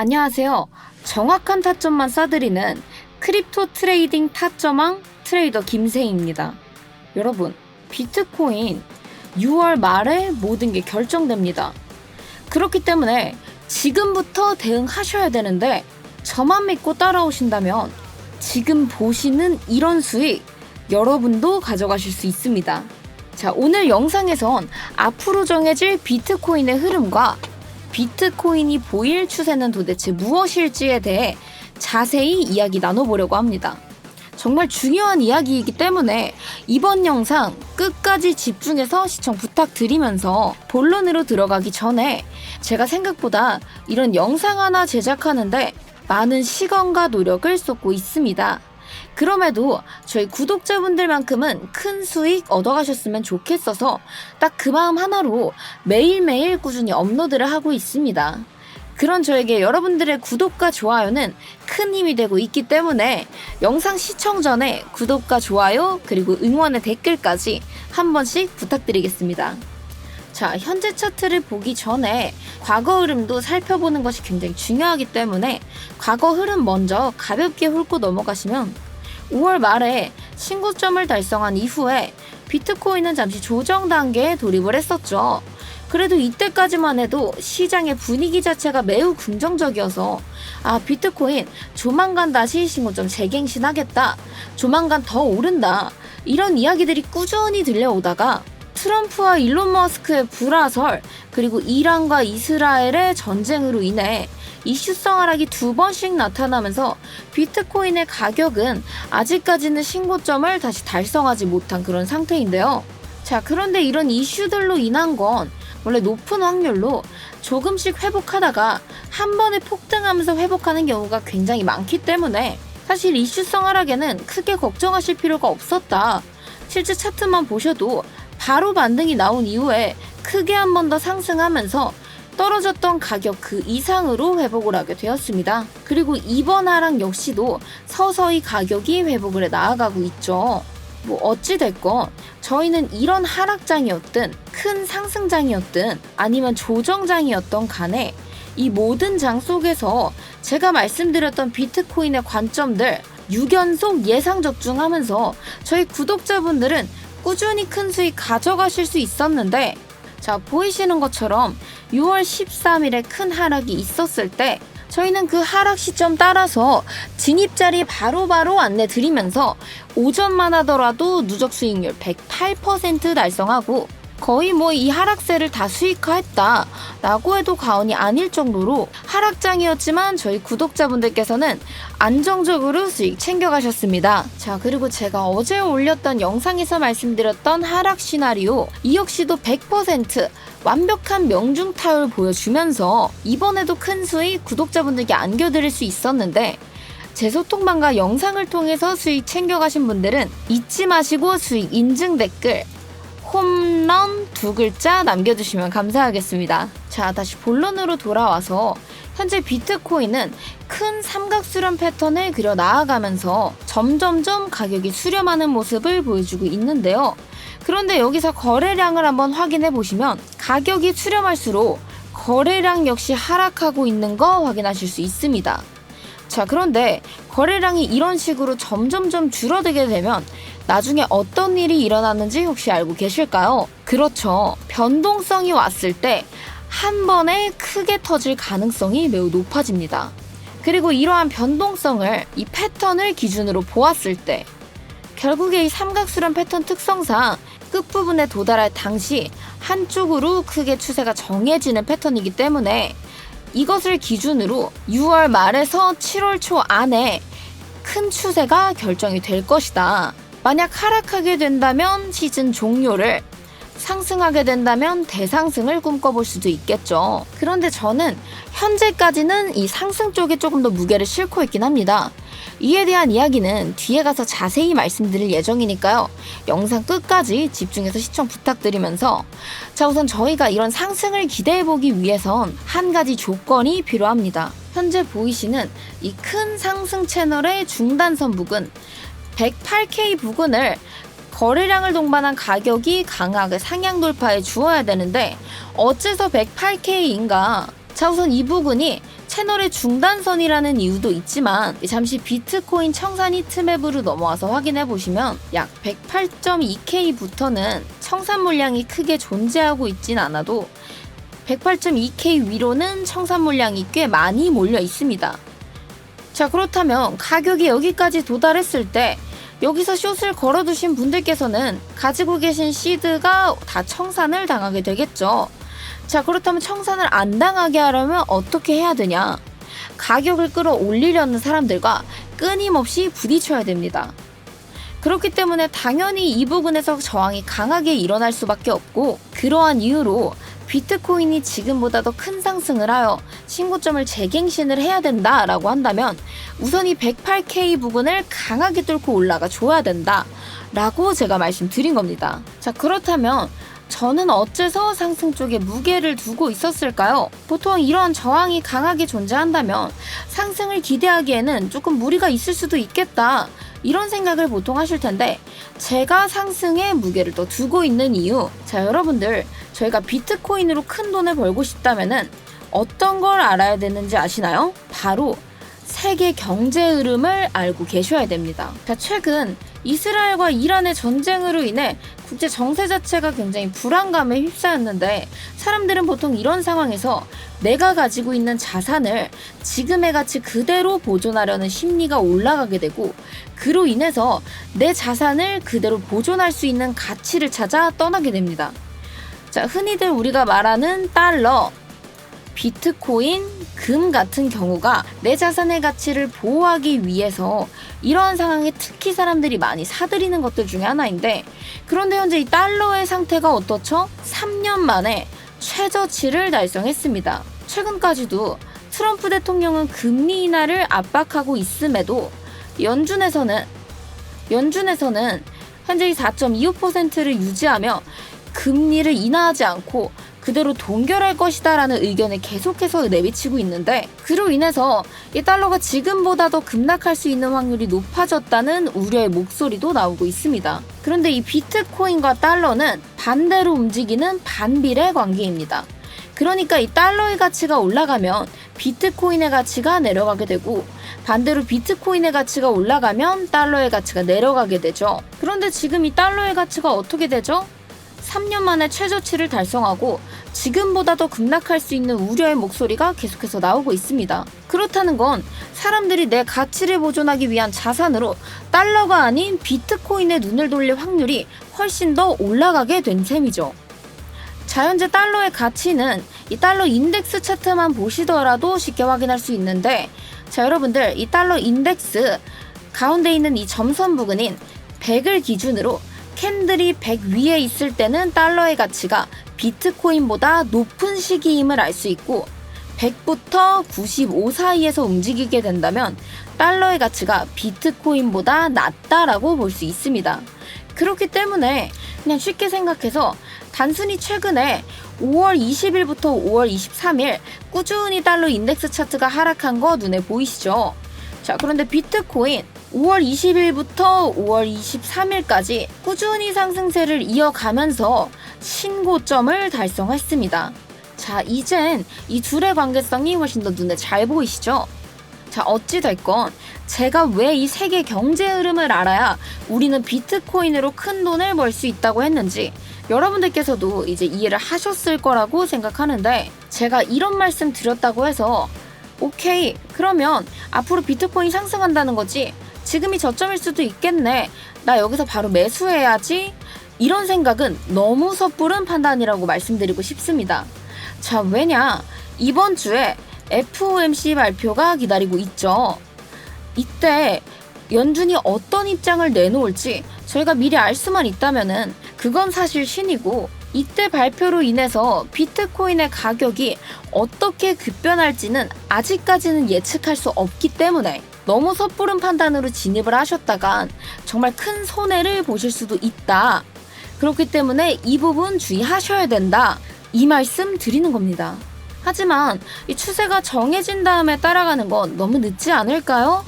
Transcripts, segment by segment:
안녕하세요. 정확한 타점만 쏴드리는 크립토 트레이딩 타점왕 트레이더 김세희입니다. 여러분, 비트코인 6월 말에 모든 게 결정됩니다. 그렇기 때문에 지금부터 대응하셔야 되는데 저만 믿고 따라오신다면 지금 보시는 이런 수익 여러분도 가져가실 수 있습니다. 자, 오늘 영상에선 앞으로 정해질 비트코인의 흐름과 비트코인이 보일 추세는 도대체 무엇일지에 대해 자세히 이야기 나눠보려고 합니다. 정말 중요한 이야기이기 때문에 이번 영상 끝까지 집중해서 시청 부탁드리면서 본론으로 들어가기 전에 제가 생각보다 이런 영상 하나 제작하는데 많은 시간과 노력을 쏟고 있습니다. 그럼에도 저희 구독자분들만큼은 큰 수익 얻어가셨으면 좋겠어서 딱 그 마음 하나로 매일매일 꾸준히 업로드를 하고 있습니다. 그런 저에게 여러분들의 구독과 좋아요는 큰 힘이 되고 있기 때문에 영상 시청 전에 구독과 좋아요 그리고 응원의 댓글까지 한 번씩 부탁드리겠습니다. 자, 현재 차트를 보기 전에 과거 흐름도 살펴보는 것이 굉장히 중요하기 때문에 과거 흐름 먼저 가볍게 훑고 넘어가시면 5월 말에 신고점을 달성한 이후에 비트코인은 잠시 조정 단계에 돌입을 했었죠. 그래도 이때까지만 해도 시장의 분위기 자체가 매우 긍정적이어서 비트코인 조만간 다시 신고점 재갱신하겠다, 조만간 더 오른다, 이런 이야기들이 꾸준히 들려오다가 트럼프와 일론 머스크의 불화설 그리고 이란과 이스라엘의 전쟁으로 인해 이슈성 하락이 2번씩 나타나면서 비트코인의 가격은 아직까지는 신고점을 다시 달성하지 못한 그런 상태인데요. 자, 그런데 이런 이슈들로 인한 건 원래 높은 확률로 조금씩 회복하다가 한 번에 폭등하면서 회복하는 경우가 굉장히 많기 때문에 사실 이슈성 하락에는 크게 걱정하실 필요가 없었다. 실제 차트만 보셔도 바로 반등이 나온 이후에 크게 한 번 더 상승하면서 떨어졌던 가격 그 이상으로 회복을 하게 되었습니다. 그리고 이번 하락 역시도 서서히 가격이 회복을 해 나아가고 있죠. 어찌됐건 저희는 이런 하락장이었든 큰 상승장이었든 아니면 조정장이었던 간에 이 모든 장 속에서 제가 말씀드렸던 비트코인의 관점들 6연속 예상 적중하면서 저희 구독자분들은 꾸준히 큰 수익 가져가실 수 있었는데, 자, 보이시는 것처럼 6월 13일에 큰 하락이 있었을 때 저희는 그 하락 시점 따라서 진입자리 바로바로 안내 드리면서 오전만 하더라도 누적 수익률 108% 달성하고 거의 이 하락세를 다 수익화했다 라고 해도 과언이 아닐 정도로 하락장이었지만 저희 구독자분들께서는 안정적으로 수익 챙겨가셨습니다. 자, 그리고 제가 어제 올렸던 영상에서 말씀드렸던 하락 시나리오 이 역시도 100% 완벽한 명중타율 보여주면서 이번에도 큰 수익 구독자분들께 안겨드릴 수 있었는데, 제 소통방과 영상을 통해서 수익 챙겨가신 분들은 잊지 마시고 수익 인증 댓글 홈런 2글자 남겨주시면 감사하겠습니다. 자, 다시 본론으로 돌아와서 현재 비트코인은 큰 삼각수렴 패턴을 그려 나아가면서 점점점 가격이 수렴하는 모습을 보여주고 있는데요. 그런데 여기서 거래량을 한번 확인해 보시면 가격이 수렴할수록 거래량 역시 하락하고 있는 거 확인하실 수 있습니다. 자, 그런데 거래량이 이런 식으로 점점점 줄어들게 되면 나중에 어떤 일이 일어나는지 혹시 알고 계실까요? 그렇죠. 변동성이 왔을 때 한 번에 크게 터질 가능성이 매우 높아집니다. 그리고 이러한 변동성을 이 패턴을 기준으로 보았을 때 결국에 이 삼각수렴 패턴 특성상 끝부분에 도달할 당시 한쪽으로 크게 추세가 정해지는 패턴이기 때문에 이것을 기준으로 6월 말에서 7월 초 안에 큰 추세가 결정이 될 것이다. 만약 하락하게 된다면 시즌 종료를, 상승하게 된다면 대상승을 꿈꿔볼 수도 있겠죠. 그런데 저는 현재까지는 이 상승 쪽에 조금 더 무게를 싣고 있긴 합니다. 이에 대한 이야기는 뒤에 가서 자세히 말씀드릴 예정이니까요. 영상 끝까지 집중해서 시청 부탁드리면서, 자, 우선 저희가 이런 상승을 기대해보기 위해선 한 가지 조건이 필요합니다. 현재 보이시는 이 큰 상승 채널의 중단선 부근 108K 부근을 거래량을 동반한 가격이 강하게 상향 돌파해 주어야 되는데 어째서 108K인가? 자, 우선 이 부분이 채널의 중단선이라는 이유도 있지만 잠시 비트코인 청산 히트맵으로 넘어와서 확인해 보시면 약 108.2K부터는 청산 물량이 크게 존재하고 있진 않아도 108.2K 위로는 청산 물량이 꽤 많이 몰려 있습니다. 자, 그렇다면 가격이 여기까지 도달했을 때 여기서 숏을 걸어두신 분들께서는 가지고 계신 시드가 다 청산을 당하게 되겠죠. 자, 그렇다면 청산을 안 당하게 하려면 어떻게 해야 되냐? 가격을 끌어올리려는 사람들과 끊임없이 부딪혀야 됩니다. 그렇기 때문에 당연히 이 부분에서 저항이 강하게 일어날 수밖에 없고, 그러한 이유로 비트코인이 지금보다 더 큰 상승을 하여 신고점을 재갱신을 해야 된다라고 한다면 우선 이 108K 부분을 강하게 뚫고 올라가 줘야 된다라고 제가 말씀드린 겁니다. 자, 그렇다면 저는 어째서 상승 쪽에 무게를 두고 있었을까요? 보통 이런 저항이 강하게 존재한다면 상승을 기대하기에는 조금 무리가 있을 수도 있겠다, 이런 생각을 보통 하실 텐데, 제가 상승에 무게를 더 두고 있는 이유, 자, 여러분들 저희가 비트코인으로 큰 돈을 벌고 싶다면은 어떤 걸 알아야 되는지 아시나요? 바로 세계 경제 흐름을 알고 계셔야 됩니다. 자, 최근 이스라엘과 이란의 전쟁으로 인해 국제 정세 자체가 굉장히 불안감에 휩싸였는데, 사람들은 보통 이런 상황에서 내가 가지고 있는 자산을 지금의 가치 그대로 보존하려는 심리가 올라가게 되고, 그로 인해서 내 자산을 그대로 보존할 수 있는 가치를 찾아 떠나게 됩니다. 자, 흔히들 우리가 말하는 달러, 비트코인, 금 같은 경우가 내 자산의 가치를 보호하기 위해서 이러한 상황에 특히 사람들이 많이 사들이는 것들 중에 하나인데, 그런데 현재 이 달러의 상태가 어떻죠? 3년 만에 최저치를 달성했습니다. 최근까지도 트럼프 대통령은 금리 인하를 압박하고 있음에도 연준에서는 현재 4.25%를 유지하며 금리를 인하하지 않고 그대로 동결할 것이다 라는 의견을 계속해서 내비치고 있는데, 그로 인해서 이 달러가 지금보다 더 급락할 수 있는 확률이 높아졌다는 우려의 목소리도 나오고 있습니다. 그런데 이 비트코인과 달러는 반대로 움직이는 반비례 관계입니다. 그러니까 이 달러의 가치가 올라가면 비트코인의 가치가 내려가게 되고, 반대로 비트코인의 가치가 올라가면 달러의 가치가 내려가게 되죠. 그런데 지금 이 달러의 가치가 어떻게 되죠? 3년 만에 최저치를 달성하고 지금보다 더 급락할 수 있는 우려의 목소리가 계속해서 나오고 있습니다. 그렇다는 건 사람들이 내 가치를 보존하기 위한 자산으로 달러가 아닌 비트코인에 눈을 돌릴 확률이 훨씬 더 올라가게 된 셈이죠. 자, 현재 달러의 가치는 이 달러 인덱스 차트만 보시더라도 쉽게 확인할 수 있는데, 자, 여러분들 이 달러 인덱스 가운데 있는 이 점선 부근인 100을 기준으로 캔들이 100 위에 있을 때는 달러의 가치가 비트코인보다 높은 시기임을 알 수 있고, 100부터 95 사이에서 움직이게 된다면 달러의 가치가 비트코인보다 낮다라고 볼 수 있습니다. 그렇기 때문에 그냥 쉽게 생각해서 단순히 최근에 5월 20일부터 5월 23일 꾸준히 달러 인덱스 차트가 하락한 거 눈에 보이시죠? 자, 그런데 비트코인 5월 20일부터 5월 23일까지 꾸준히 상승세를 이어가면서 신고점을 달성했습니다. 자, 이젠 이 둘의 관계성이 훨씬 더 눈에 잘 보이시죠? 자, 어찌됐건 제가 왜 이 세계 경제 흐름을 알아야 우리는 비트코인으로 큰 돈을 벌 수 있다고 했는지 여러분들께서도 이제 이해를 하셨을 거라고 생각하는데, 제가 이런 말씀 드렸다고 해서 오케이, 그러면 앞으로 비트코인 상승한다는 거지, 지금이 저점일 수도 있겠네, 나 여기서 바로 매수해야지, 이런 생각은 너무 섣부른 판단이라고 말씀드리고 싶습니다. 자, 왜냐, 이번 주에 FOMC 발표가 기다리고 있죠. 이때 연준이 어떤 입장을 내놓을지 저희가 미리 알 수만 있다면은 그건 사실 신이고, 이때 발표로 인해서 비트코인의 가격이 어떻게 급변할지는 아직까지는 예측할 수 없기 때문에 너무 섣부른 판단으로 진입을 하셨다간 정말 큰 손해를 보실 수도 있다. 그렇기 때문에 이 부분 주의하셔야 된다, 이 말씀 드리는 겁니다. 하지만 이 추세가 정해진 다음에 따라가는 건 너무 늦지 않을까요?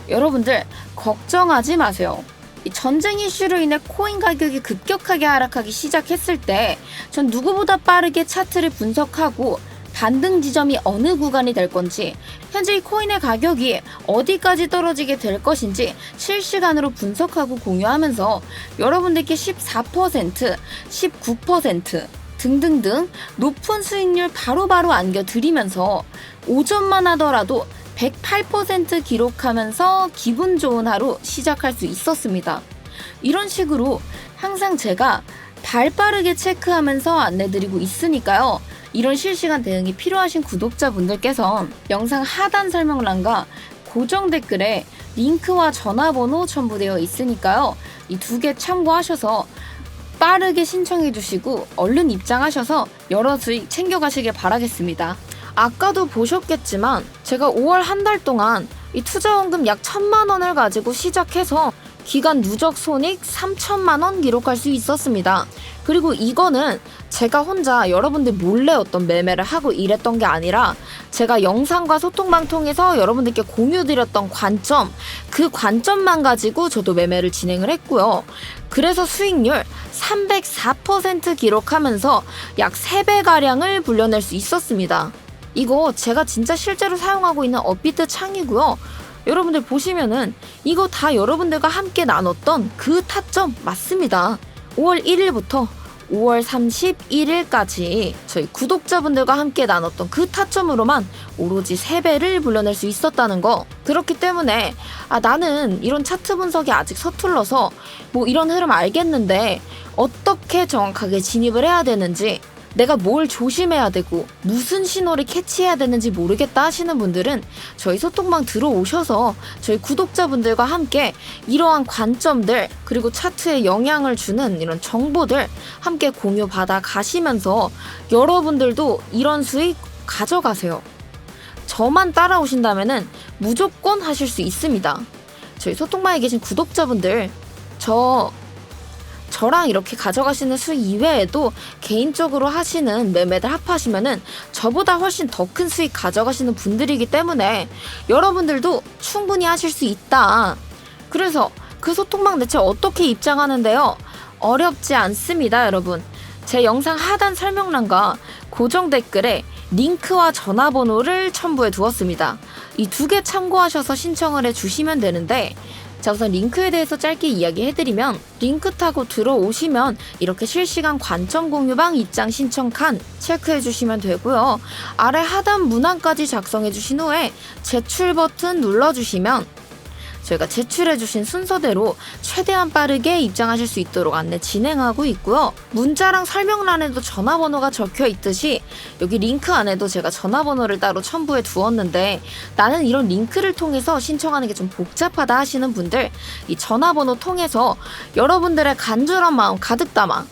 여러분들 걱정하지 마세요. 이 전쟁 이슈로 인해 코인 가격이 급격하게 하락하기 시작했을 때 전 누구보다 빠르게 차트를 분석하고 반등 지점이 어느 구간이 될 건지, 현재 이 코인의 가격이 어디까지 떨어지게 될 것인지 실시간으로 분석하고 공유하면서 여러분들께 14%, 19% 등등등 높은 수익률 바로바로 안겨드리면서 오전만 하더라도 108% 기록하면서 기분 좋은 하루 시작할 수 있었습니다. 이런 식으로 항상 제가 발빠르게 체크하면서 안내드리고 있으니까요. 이런 실시간 대응이 필요하신 구독자분들께서 영상 하단 설명란과 고정 댓글에 링크와 전화번호 첨부되어 있으니까요. 이 두 개 참고하셔서 빠르게 신청해 주시고 얼른 입장하셔서 여러 수익 챙겨가시길 바라겠습니다. 아까도 보셨겠지만 제가 5월 한 달 동안 이 투자원금 약 1,000만 원을 가지고 시작해서 기간 누적 손익 3,000만 원 기록할 수 있었습니다. 그리고 이거는 제가 혼자 여러분들 몰래 어떤 매매를 하고 이랬던 게 아니라 제가 영상과 소통방 통해서 여러분들께 공유드렸던 관점, 그 관점만 가지고 저도 매매를 진행을 했고요. 그래서 수익률 304% 기록하면서 약 3배가량을 불려낼 수 있었습니다. 이거 제가 진짜 실제로 사용하고 있는 업비트 창이고요. 여러분들 보시면은 이거 다 여러분들과 함께 나눴던 그 타점 맞습니다. 5월 1일부터 5월 31일까지 저희 구독자분들과 함께 나눴던 그 타점으로만 오로지 3배를 불려낼 수 있었다는 거. 그렇기 때문에 나는 이런 차트 분석이 아직 서툴러서 뭐 이런 흐름 알겠는데 어떻게 정확하게 진입을 해야 되는지, 내가 뭘 조심해야 되고 무슨 신호를 캐치해야 되는지 모르겠다 하시는 분들은 저희 소통방 들어오셔서 저희 구독자분들과 함께 이러한 관점들, 그리고 차트에 영향을 주는 이런 정보들 함께 공유받아 가시면서 여러분들도 이런 수익 가져가세요. 저만 따라오신다면은 무조건 하실 수 있습니다. 저희 소통방에 계신 구독자분들, 저랑 이렇게 가져가시는 수익 이외에도 개인적으로 하시는 매매들 합하시면은 저보다 훨씬 더 큰 수익 가져가시는 분들이기 때문에 여러분들도 충분히 하실 수 있다. 그래서 그 소통방 대체 어떻게 입장하는데요? 어렵지 않습니다, 여러분. 제 영상 하단 설명란과 고정 댓글에 링크와 전화번호를 첨부해 두었습니다. 이 두 개 참고하셔서 신청을 해주시면 되는데, 자, 우선 링크에 대해서 짧게 이야기해드리면, 링크 타고 들어오시면 이렇게 실시간 관점 공유방 입장 신청 칸 체크해주시면 되고요. 아래 하단 문항까지 작성해주신 후에 제출 버튼 눌러주시면 저희가 제출해주신 순서대로 최대한 빠르게 입장하실 수 있도록 안내 진행하고 있고요. 문자랑 설명란에도 전화번호가 적혀 있듯이 여기 링크 안에도 제가 전화번호를 따로 첨부해 두었는데, 나는 이런 링크를 통해서 신청하는 게 좀 복잡하다 하시는 분들, 이 전화번호 통해서 여러분들의 간절한 마음 가득 담아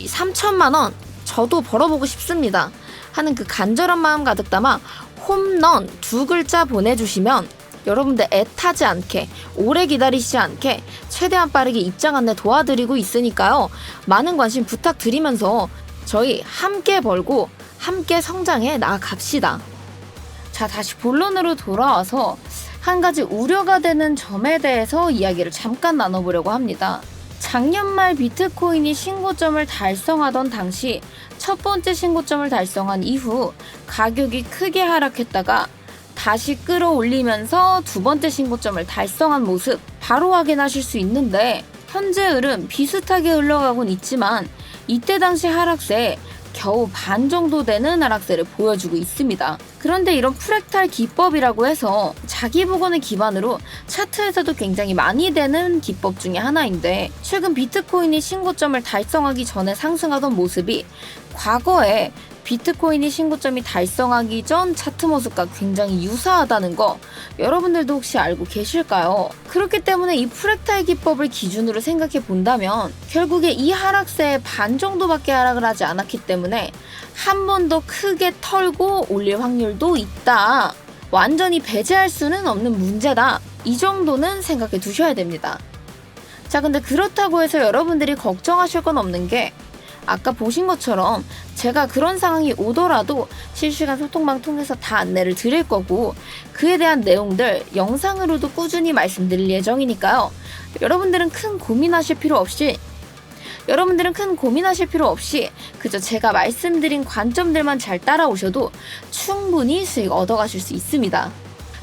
이 3,000만 원 저도 벌어보고 싶습니다 하는 그 간절한 마음 가득 담아 홈런 2글자 보내주시면 여러분들 애타지 않게, 오래 기다리시지 않게 최대한 빠르게 입장 안내 도와드리고 있으니까요. 많은 관심 부탁드리면서 저희 함께 벌고 함께 성장해 나아갑시다. 자, 다시 본론으로 돌아와서 한 가지 우려가 되는 점에 대해서 이야기를 잠깐 나눠보려고 합니다. 작년 말 비트코인이 신고점을 달성하던 당시 첫 번째 신고점을 달성한 이후 가격이 크게 하락했다가 다시 끌어올리면서 두 번째 신고점을 달성한 모습 바로 확인하실 수 있는데, 현재 흐름 비슷하게 흘러가곤 있지만 이때 당시 하락세 겨우 반 정도 되는 하락세를 보여주고 있습니다. 그런데 이런 프랙탈 기법이라고 해서 자기 복원을 기반으로 차트에서도 굉장히 많이 되는 기법 중에 하나인데, 최근 비트코인이 신고점을 달성하기 전에 상승하던 모습이 과거에 비트코인이 신고점이 달성하기 전 차트 모습과 굉장히 유사하다는 거 여러분들도 혹시 알고 계실까요? 그렇기 때문에 이 프랙탈 기법을 기준으로 생각해 본다면 결국에 이 하락세의 반 정도밖에 하락을 하지 않았기 때문에 한 번 더 크게 털고 올릴 확률도 있다. 완전히 배제할 수는 없는 문제다. 이 정도는 생각해 두셔야 됩니다. 자, 근데 그렇다고 해서 여러분들이 걱정하실 건 없는 게, 아까 보신 것처럼 제가 그런 상황이 오더라도 실시간 소통방 통해서 다 안내를 드릴 거고, 그에 대한 내용들 영상으로도 꾸준히 말씀드릴 예정이니까요. 여러분들은 큰 고민하실 필요 없이 여러분들은 큰 고민하실 필요 없이 그저 제가 말씀드린 관점들만 잘 따라오셔도 충분히 수익 얻어가실 수 있습니다.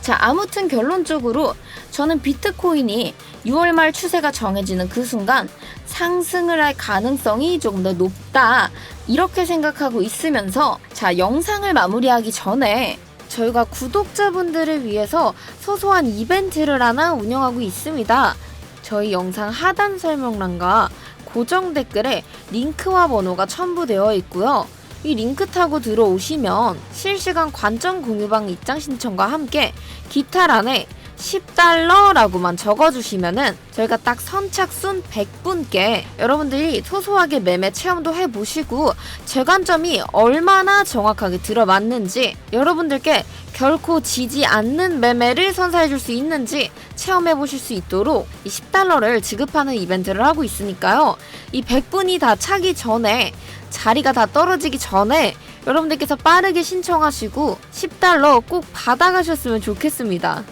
자, 아무튼 결론적으로 저는 비트코인이 6월 말 추세가 정해지는 그 순간 상승을 할 가능성이 조금 더 높다, 이렇게 생각하고 있으면서, 자, 영상을 마무리하기 전에 저희가 구독자분들을 위해서 소소한 이벤트를 하나 운영하고 있습니다. 저희 영상 하단 설명란과 고정 댓글에 링크와 번호가 첨부되어 있고요. 이 링크 타고 들어오시면 실시간 관점 공유방 입장 신청과 함께 기타란에 $10라고만 적어주시면은 저희가 딱 선착순 100분께 여러분들이 소소하게 매매 체험도 해보시고 제 관점이 얼마나 정확하게 들어맞는지, 여러분들께 결코 지지 않는 매매를 선사해줄 수 있는지 체험해보실 수 있도록 이 $10를 지급하는 이벤트를 하고 있으니까요. 이 100분이 다 차기 전에, 자리가 다 떨어지기 전에 여러분들께서 빠르게 신청하시고 $10 꼭 받아가셨으면 좋겠습니다.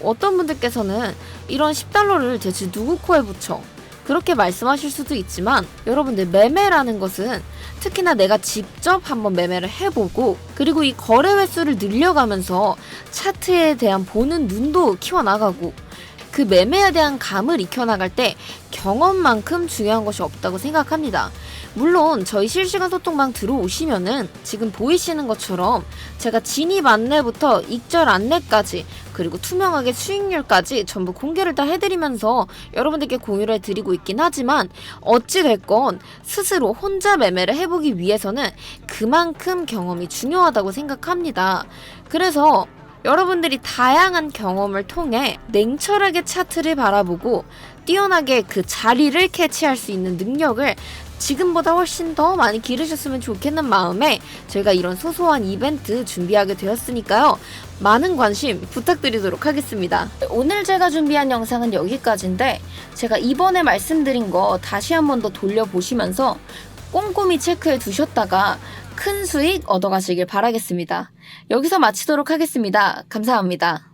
어떤 분들께서는 이런 $10를 대체 누구 코에 붙여? 그렇게 말씀하실 수도 있지만, 여러분들 매매라는 것은 특히나 내가 직접 한번 매매를 해보고 그리고 이 거래 횟수를 늘려가면서 차트에 대한 보는 눈도 키워나가고 그 매매에 대한 감을 익혀나갈 때 경험만큼 중요한 것이 없다고 생각합니다. 물론 저희 실시간 소통방 들어오시면은 지금 보이시는 것처럼 제가 진입 안내부터 익절 안내까지 그리고 투명하게 수익률까지 전부 공개를 다 해드리면서 여러분들께 공유를 해드리고 있긴 하지만, 어찌됐건 스스로 혼자 매매를 해보기 위해서는 그만큼 경험이 중요하다고 생각합니다. 그래서 여러분들이 다양한 경험을 통해 냉철하게 차트를 바라보고 뛰어나게 그 자리를 캐치할 수 있는 능력을 지금보다 훨씬 더 많이 기르셨으면 좋겠는 마음에 저희가 이런 소소한 이벤트 준비하게 되었으니까요. 많은 관심 부탁드리도록 하겠습니다. 오늘 제가 준비한 영상은 여기까지인데, 제가 이번에 말씀드린 거 다시 한 번 더 돌려보시면서 꼼꼼히 체크해 두셨다가 큰 수익 얻어가시길 바라겠습니다. 여기서 마치도록 하겠습니다. 감사합니다.